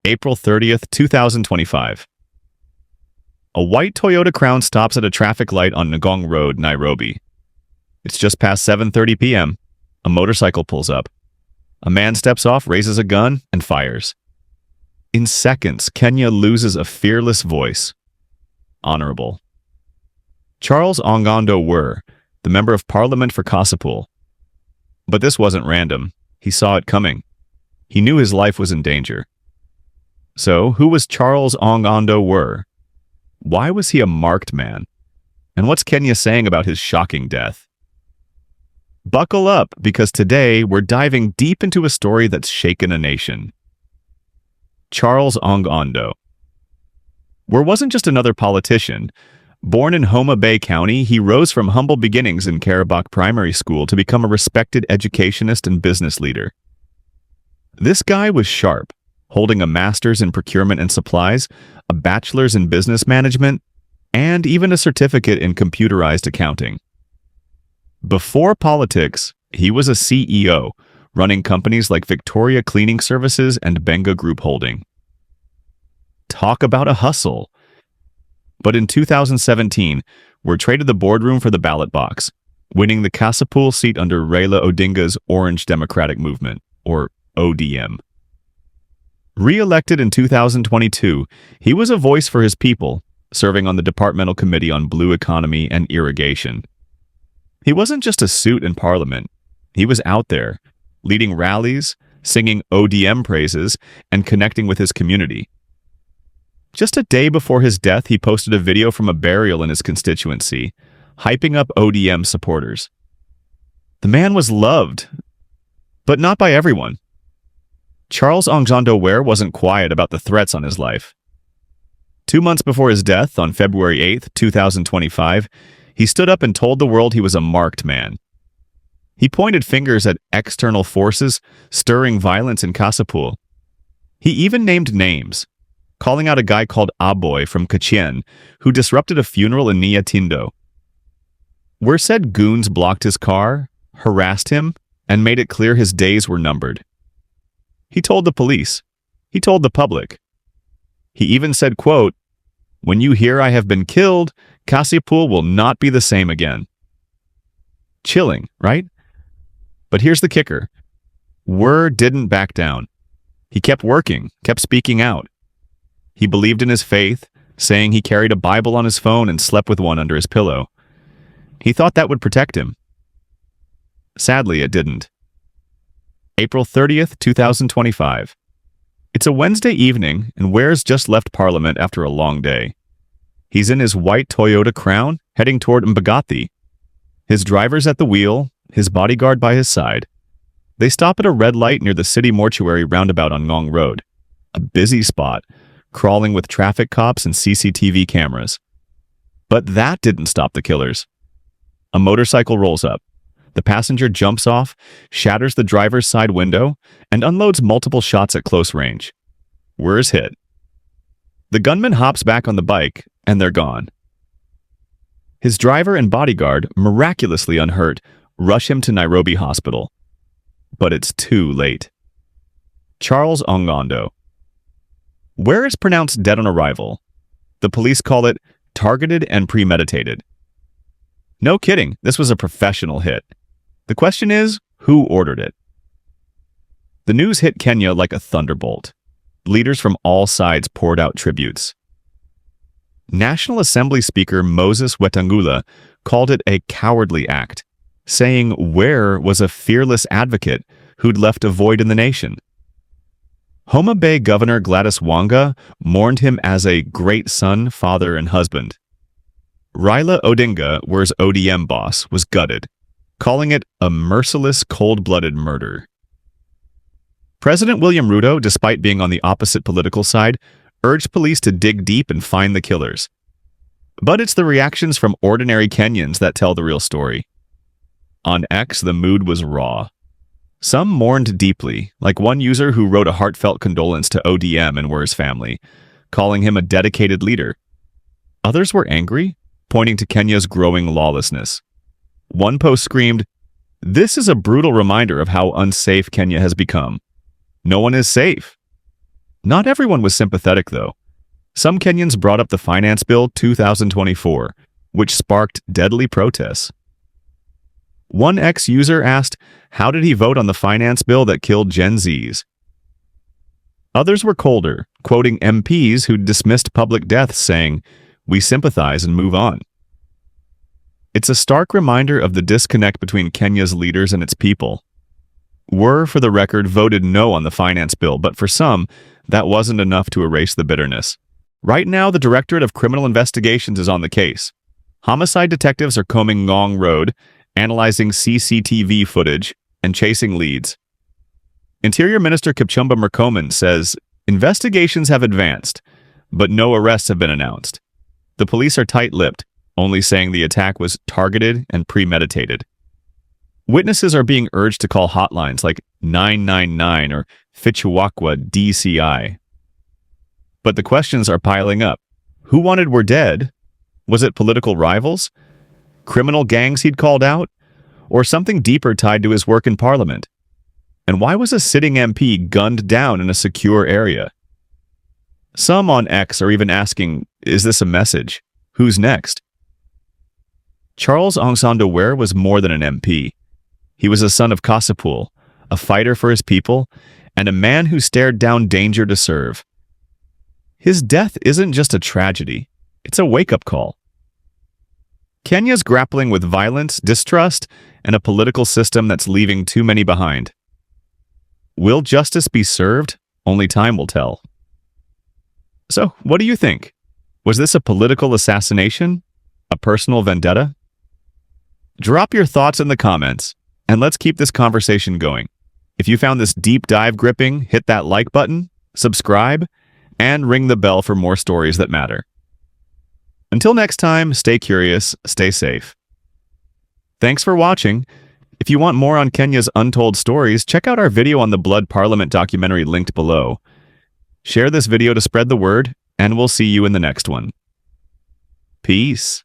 April 30th, 2025. A white Toyota Crown stops at a traffic light on Ngong Road, Nairobi. It's just past 7:30 p.m. A motorcycle pulls up. A man steps off, raises a gun, and fires. In seconds, Kenya loses a fearless voice. Honorable. Charles Ong'ondo Were, the Member of Parliament for Kasipul. But this wasn't random. He saw it coming. He knew his life was in danger. So, who was Charles Ong'ondo Were? Why was he a marked man? And what's Kenya saying about his shocking death? Buckle up, because today we're diving deep into a story that's shaken a nation. Charles Ong'ondo Were wasn't just another politician. Born in Homa Bay County, he rose from humble beginnings in Karabakh Primary School to become a respected educationist and business leader. This guy was sharp, holding a master's in procurement and supplies, a bachelor's in business management, and even a certificate in computerized accounting. Before politics, he was a CEO, running companies like Victoria Cleaning Services and Benga Group Holding. Talk about a hustle. But in 2017, Were traded the boardroom for the ballot box, winning the Kasipul seat under Raila Odinga's Orange Democratic Movement, or ODM. Re-elected in 2022, he was a voice for his people, serving on the Departmental Committee on Blue Economy and Irrigation. He wasn't just a suit in Parliament. He was out there, leading rallies, singing ODM praises, and connecting with his community. Just a day before his death, he posted a video from a burial in his constituency, hyping up ODM supporters. The man was loved, but not by everyone. Charles Ong'ondo Were wasn't quiet about the threats on his life. 2 months before his death, on February 8th, 2025, he stood up and told the world he was a marked man. He pointed fingers at external forces stirring violence in Kasipul. He even named names, calling out a guy called Aboy from Kenyans who disrupted a funeral in Tindo. Were said goons blocked his car, harassed him, and made it clear his days were numbered. He told the police. He told the public. He even said, quote, "When you hear I have been killed, Kasipul will not be the same again." Chilling, right? But here's the kicker. Were didn't back down. He kept working, kept speaking out. He believed in his faith, saying he carried a Bible on his phone and slept with one under his pillow. He thought that would protect him. Sadly, it didn't. April 30th, 2025. It's a Wednesday evening, and Were's just left Parliament after a long day. He's in his white Toyota Crown, heading toward Mbagathi. His driver's at the wheel, his bodyguard by his side. They stop at a red light near the city mortuary roundabout on Ngong Road, a busy spot, crawling with traffic cops and CCTV cameras. But that didn't stop the killers. A motorcycle rolls up. The passenger jumps off, shatters the driver's side window, and unloads multiple shots at close range. Were's hit. The gunman hops back on the bike, and they're gone. His driver and bodyguard, miraculously unhurt, rush him to Nairobi Hospital. But it's too late. Charles Ong'ondo Were is pronounced dead on arrival. The police call it targeted and premeditated. No kidding, this was a professional hit. The question is, who ordered it? The news hit Kenya like a thunderbolt. Leaders from all sides poured out tributes. National Assembly Speaker Moses Wetangula called it a cowardly act, saying Were was a fearless advocate who'd left a void in the nation. Homa Bay Governor Gladys Wanga mourned him as a great son, father, and husband. Raila Odinga, Were's ODM boss, was gutted, calling it a merciless, cold-blooded murder. President William Ruto, despite being on the opposite political side, urged police to dig deep and find the killers. But it's the reactions from ordinary Kenyans that tell the real story. On X, the mood was raw. Some mourned deeply, like one user who wrote a heartfelt condolence to ODM and Were's family, calling him a dedicated leader. Others were angry, pointing to Kenya's growing lawlessness. One post screamed, "This is a brutal reminder of how unsafe Kenya has become. No one is safe." Not everyone was sympathetic, though. Some Kenyans brought up the Finance Bill 2024, which sparked deadly protests. One ex-user asked, how did he vote on the finance bill that killed Gen Zs? Others were colder, quoting MPs who dismissed public deaths, saying, we sympathize and move on. It's a stark reminder of the disconnect between Kenya's leaders and its people. Were, for the record, voted no on the finance bill, but for some, that wasn't enough to erase the bitterness. Right now, the Directorate of Criminal Investigations is on the case. Homicide detectives are combing Ngong Road, analyzing CCTV footage, and chasing leads. Interior Minister Kipchumba Murkomen says investigations have advanced, but no arrests have been announced. The police are tight-lipped, only saying the attack was targeted and premeditated. Witnesses are being urged to call hotlines like 999 or Fichuakwa DCI. But the questions are piling up. Who wanted Were dead? Was it political rivals? Criminal gangs he'd called out? Or something deeper tied to his work in Parliament? And why was a sitting MP gunned down in a secure area? Some on X are even asking, is this a message? Who's next? Charles Ong'ondo Were was more than an MP. He was a son of Kasipul, a fighter for his people, and a man who stared down danger to serve. His death isn't just a tragedy, it's a wake-up call. Kenya's grappling with violence, distrust, and a political system that's leaving too many behind. Will justice be served? Only time will tell. So, what do you think? Was this a political assassination? A personal vendetta? Drop your thoughts in the comments, and let's keep this conversation going. If you found this deep dive gripping, hit that like button, subscribe, and ring the bell for more stories that matter. Until next time, stay curious, stay safe. Thanks for watching. If you want more on Kenya's untold stories, check out our video on the Blood Parliament documentary linked below. Share this video to spread the word, and we'll see you in the next one. Peace.